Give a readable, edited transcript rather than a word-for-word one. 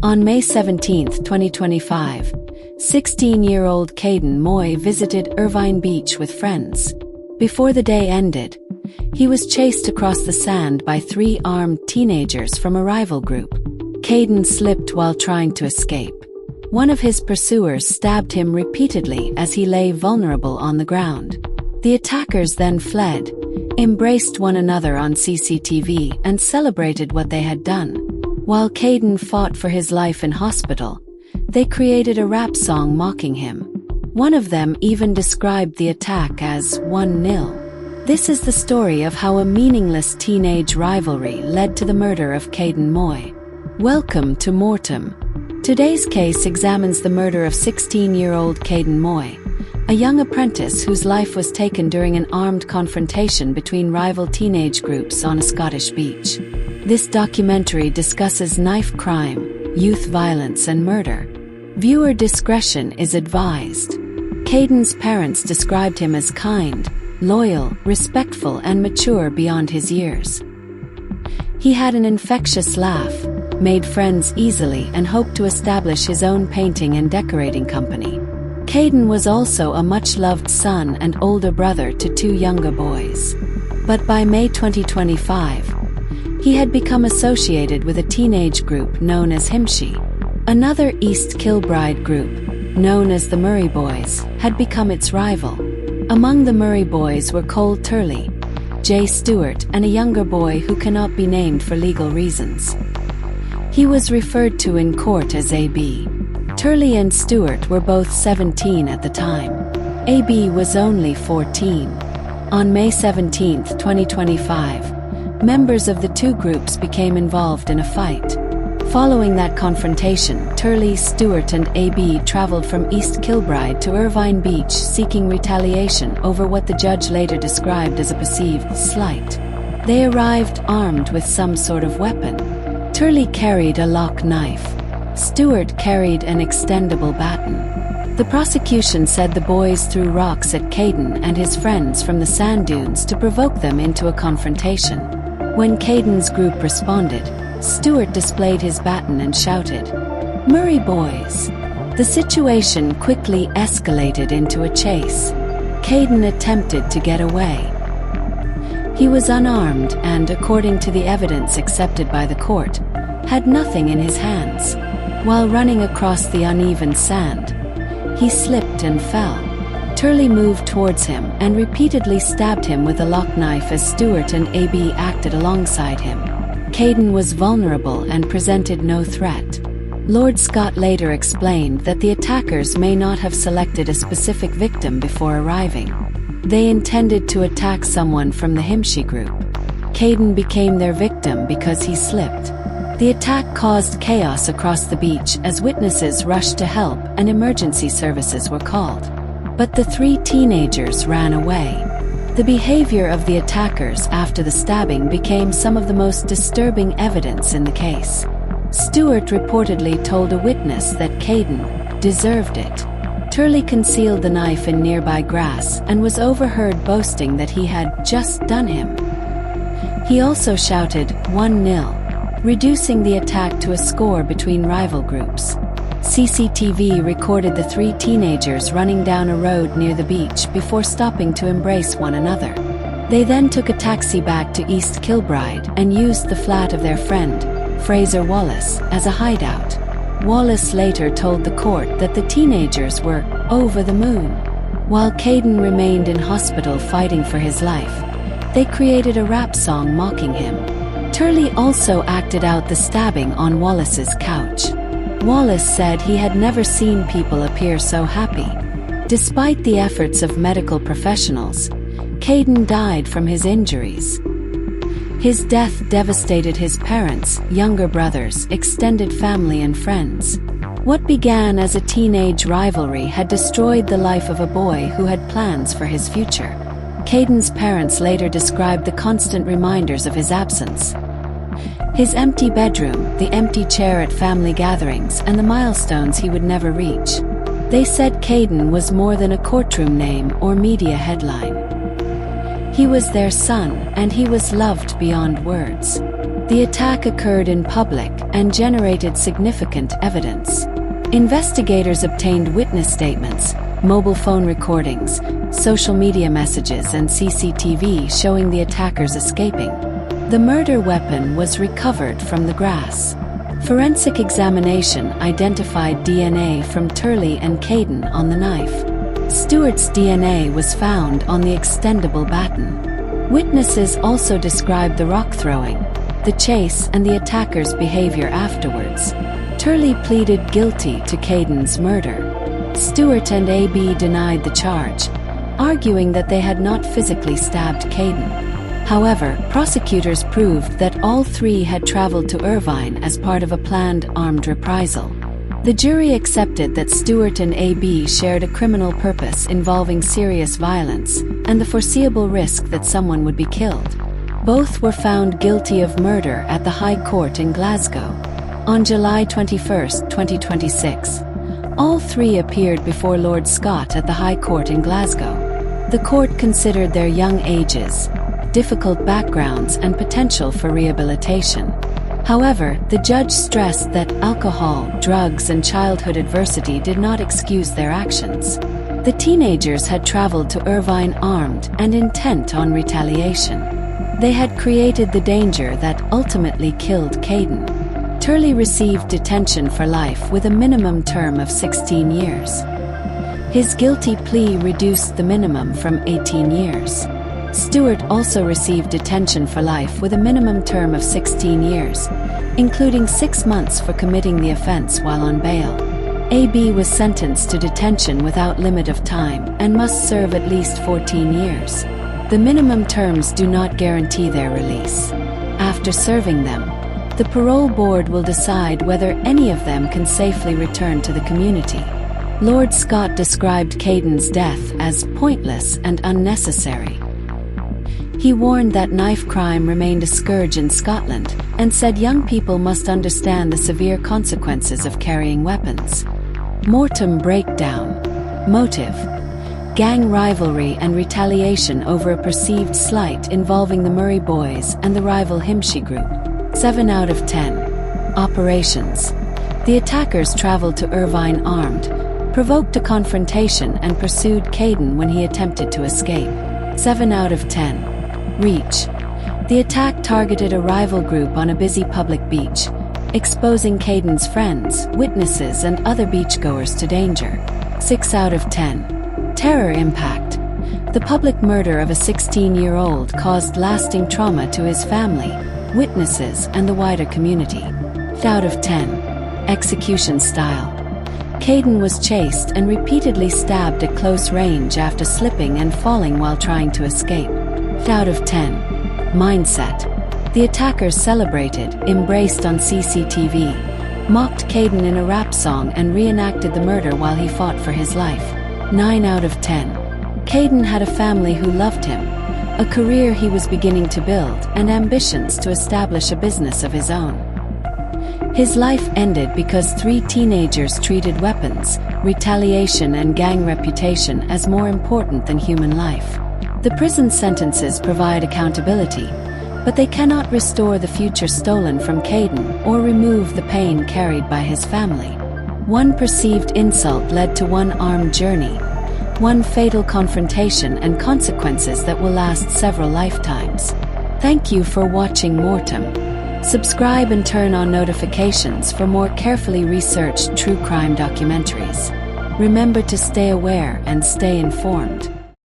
On May 17, 2025, 16-year-old Kayden Moy visited Irvine Beach with friends. Before the day ended, he was chased across the sand by 3 armed teenagers from a rival group. Kayden slipped while trying to escape. One of his pursuers stabbed him repeatedly as he lay vulnerable on the ground. The attackers then fled, embraced one another on CCTV, and celebrated what they had done. While Kayden fought for his life in hospital, they created a rap song mocking him. One of them even described the attack as 1-0. This is the story of how a meaningless teenage rivalry led to the murder of Kayden Moy. Welcome to M.O.R.T.E.M. Today's case examines the murder of 16-year-old Kayden Moy, a young apprentice whose life was taken during an armed confrontation between rival teenage groups on a Scottish beach. This documentary discusses knife crime, youth violence, and murder. Viewer discretion is advised. Kayden's parents described him as kind, loyal, respectful, and mature beyond his years. He had an infectious laugh, made friends easily, and hoped to establish his own painting and decorating company. Kayden was also a much-loved son and older brother to 2 younger boys. But by May 2025, he had become associated with a teenage group known as M.O.R.T.E.M. Another East Kilbride group, known as the Murray Boys, had become its rival. Among the Murray Boys were Turley, Stewart, and a younger boy who cannot be named for legal reasons. He was referred to in court as AB. Turley and Stewart were both 17 at the time. AB was only 14. On May 17, 2025, members of the 2 groups became involved in a fight. Following that confrontation, Turley, Stewart, and AB traveled from East Kilbride to Irvine Beach seeking retaliation over what the judge later described as a perceived slight. They arrived armed with some sort of weapon. Turley carried a lock knife. Stewart carried an extendable baton. The prosecution said the boys threw rocks at Kayden and his friends from the sand dunes to provoke them into a confrontation. When Kayden's group responded, Stewart displayed his baton and shouted, "Murray boys!" The situation quickly escalated into a chase. Kayden attempted to get away. He was unarmed and, according to the evidence accepted by the court, had nothing in his hands. While running across the uneven sand, he slipped and fell. Turley moved towards him and repeatedly stabbed him with a lock knife as Stewart and AB acted alongside him. Kayden was vulnerable and presented no threat. Lord Scott later explained that the attackers may not have selected a specific victim before arriving. They intended to attack someone from the M.O.R.T.E.M group. Kayden became their victim because he slipped. The attack caused chaos across the beach as witnesses rushed to help and emergency services were called. But the 3 teenagers ran away. The behavior of the attackers after the stabbing became some of the most disturbing evidence in the case. Stewart reportedly told a witness that Kayden deserved it. Turley concealed the knife in nearby grass and was overheard boasting that he had just done him. He also shouted 1-0, reducing the attack to a score between rival groups. CCTV recorded the 3 teenagers running down a road near the beach before stopping to embrace one another. They then took a taxi back to East Kilbride and used the flat of their friend, Fraser Wallace, as a hideout. Wallace later told the court that the teenagers were over the moon. While Kayden remained in hospital fighting for his life, they created a rap song mocking him. Turley also acted out the stabbing on Wallace's couch. Wallace said he had never seen people appear so happy. Despite the efforts of medical professionals, Kayden died from his injuries. His death devastated his parents, younger brothers, extended family, and friends. What began as a teenage rivalry had destroyed the life of a boy who had plans for his future. Kayden's parents later described the constant reminders of his absence. His empty bedroom, the empty chair at family gatherings, and the milestones he would never reach. They said Kayden was more than a courtroom name or media headline. He was their son, and he was loved beyond words. The attack occurred in public and generated significant evidence. Investigators obtained witness statements, mobile phone recordings, social media messages, and CCTV showing the attackers escaping. The murder weapon was recovered from the grass. Forensic examination identified DNA from Turley and Kayden on the knife. Stewart's DNA was found on the extendable baton. Witnesses also described the rock throwing, the chase, and the attacker's behavior afterwards. Turley pleaded guilty to Kayden's murder. Stewart and A.B. denied the charge, arguing that they had not physically stabbed Kayden. However, prosecutors proved that all three had traveled to Irvine as part of a planned armed reprisal. The jury accepted that Stewart and A.B. shared a criminal purpose involving serious violence and the foreseeable risk that someone would be killed. Both were found guilty of murder at the High Court in Glasgow. On July 21, 2026, all three appeared before Lord Scott at the High Court in Glasgow. The court considered their young ages, difficult backgrounds, and potential for rehabilitation. However, the judge stressed that alcohol, drugs, and childhood adversity did not excuse their actions. The teenagers had traveled to Irvine armed and intent on retaliation. They had created the danger that ultimately killed Kayden. Turley received detention for life with a minimum term of 16 years. His guilty plea reduced the minimum from 18 years. Stewart also received detention for life with a minimum term of 16 years, including 6 months for committing the offense while on bail. A.B. was sentenced to detention without limit of time and must serve at least 14 years. The minimum terms do not guarantee their release. After serving them, the parole board will decide whether any of them can safely return to the community. Lord Scott described Kayden's death as pointless and unnecessary. He warned that knife crime remained a scourge in Scotland and said young people must understand the severe consequences of carrying weapons. M.O.R.T.E.M breakdown. Motive: gang rivalry and retaliation over a perceived slight involving the Murray boys and the rival Himshi group. 7 out of 10. Operations: the attackers traveled to Irvine armed, provoked a confrontation, and pursued Kayden when he attempted to escape. 7 out of 10. Reach: the attack targeted a rival group on a busy public beach, exposing Kayden's friends, witnesses, and other beachgoers to danger. 6 out of 10. Terror impact: the public murder of a 16-year-old caused lasting trauma to his family, witnesses, and the wider community. 8 out of 10. Execution style: Kayden was chased and repeatedly stabbed at close range after slipping and falling while trying to escape. 8 out of 10. Mindset: the attackers celebrated, embraced on CCTV, mocked Kayden in a rap song, and reenacted the murder while he fought for his life. 9 out of 10. Kayden had a family who loved him, a career he was beginning to build, and ambitions to establish a business of his own. His life ended because 3 teenagers treated weapons, retaliation, and gang reputation as more important than human life. The prison sentences provide accountability, but they cannot restore the future stolen from Kayden or remove the pain carried by his family. One perceived insult led to one armed journey, one fatal confrontation, and consequences that will last several lifetimes. Thank you for watching M.O.R.T.E.M. Subscribe and turn on notifications for more carefully researched true crime documentaries. Remember to stay aware and stay informed.